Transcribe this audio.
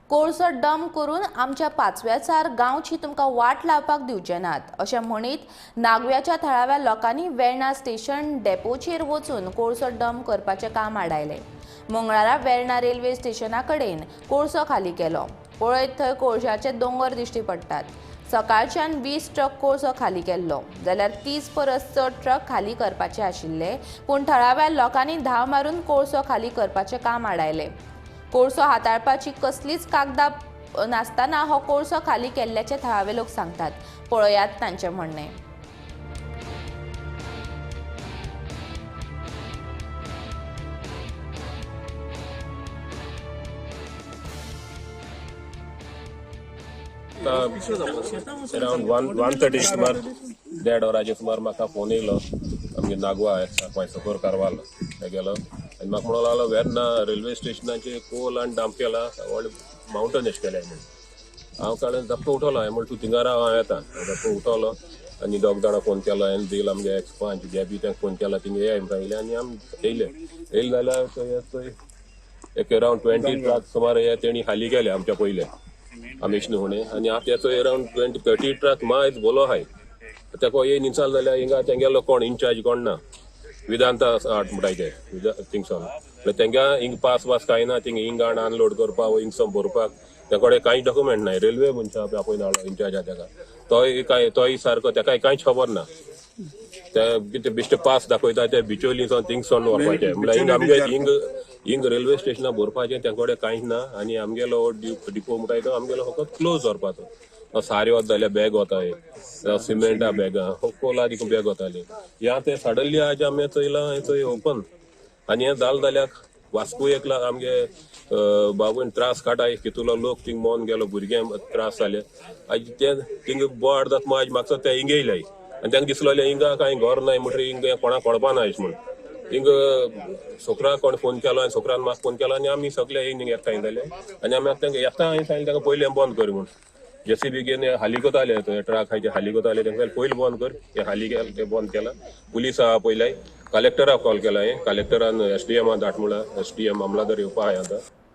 कोळसो डंप करून आमच्या पाचव्याचार गांवची तुमकां वाट लावपाक दिवचे नात अशें म्हणीत नागव्याच्या थळाव्या लोकांनी वेर्णा स्टेशन डेपोचेर वचून कोळसो डंप करपाचें काम आडायलें। मंगळारा वेर्णा रेल्वे स्टेशना कडेन कोळसो खाली केलो। पळयत थंय कोळशाचे दोंगर दिश्टी पडटात। सकाळच्यान 20 ट्रक कोळसो खाली केल्लो जाल्यार 30 परस चड ट्रक खाली करपाचे आशिल्ले, पूण थळाव्या लोकांनी धांव मारून कोळसो खाली करपाचें काम आडायलें। कोळसो हाताळपाची कसलीच कागदां नासतना हो कोळसो खाली केल्ल्याचे थळावे लोक सांगतात। पळयात तांचें म्हणणें। अराउंड 1:30 सुमार 1:30 वरांचे सुमार म्हाका फोन येयलो आमगे नागवा सकूर कारवाल गेलो आनी म्हाका म्हणूंक लागलो वेर्ना रेल्वे स्टेशनाचे कोल आनी डंप केला व्हडले माउंटन एश केले म्हणून हांव काळें धप्प उठवलो हांवें म्हणलें तूं थिंगा राव हांव येता धप्प उठवलो आनी दोग जाणां फोन केलो हांवें दिल आमगे एक्सपंच बी तांकां फोन केला थिंगा ये म्हणून येयले आनी आमी येयले जाल्यार थंय एक अराउंड 20 ट्रक सुमार हे तेणी खाली केले आमच्या पयले आमीश न्हूणे आनी आतां याचो अराउंड 20-30 ट्रक मायज बोलो आहाय तेको ये निचाल जाल्यार हिंगा तेंगेलो कोण इन्चार्ज कोण ना विधांता आट म्हणटाय ते थिंगसोन तेंगा हिंग पास कांय ना थिंग हिंग हाड अनलोड करपाक हिंग सम भरपाक ते कडेन कांय डॉक्युमेंट नाय रेल्वे मनशा आपयन हाडलो इन्चार्ज आहा तेका तोय सारको तेकाय कांयच खबर ना ते कितें बिश्टे पास दाखयता ते बिचोलीसून थिंगसोन व्हरपाचें म्हळ्यार हिंग आमगे हिंग रेल्वे स्टेशनार भरपाचें ते कडेन कांयच ना आनी आमगेलो डिपो म्हणटाय तो आमगेलो फकत क्लोज व्हरपाचो सारे वता जाल्यार बॅग वताय सिमेंटा बॅगां कोला देखून बॅग वताली ह्या ते सडनली आज आमी चयलां थंय ओपन आनी हें जालें जाल्यार वास्को एकला आमगे बाबून त्रास काटाय कितलो लोक थिंग मोन गेलो भुरग्यांक त्रास जाले आज ते थिंग बोवाड जाता आज म्हाका ते हिंग येयले आनी तांकां दिसलो हिंगा कांय घर नाय म्हणटरी हिंग कोणाक कळपा ना म्हण हिंग सोकराक कोण फोन केलो आनी सोकरान म्हाका फोन केलो आनी आमी सगळे हिंग एकठांय जाले आनी आमी आतां तांकां येता हांवें सांगलें तांकां पयलें बंद कर म्हूण जेसीबी घेवन हाली कोताले ट्रक हाचे हाली कोताले तांकां पयलीं बंद कर हे हाली केलें ते बंद केलां पुलीस आहा पयले कलेक्टराक कॉल केला हांवें कलेक्टरान SDM धाट म्हळ्यार SDM मामलादार येवपा हांवें आतां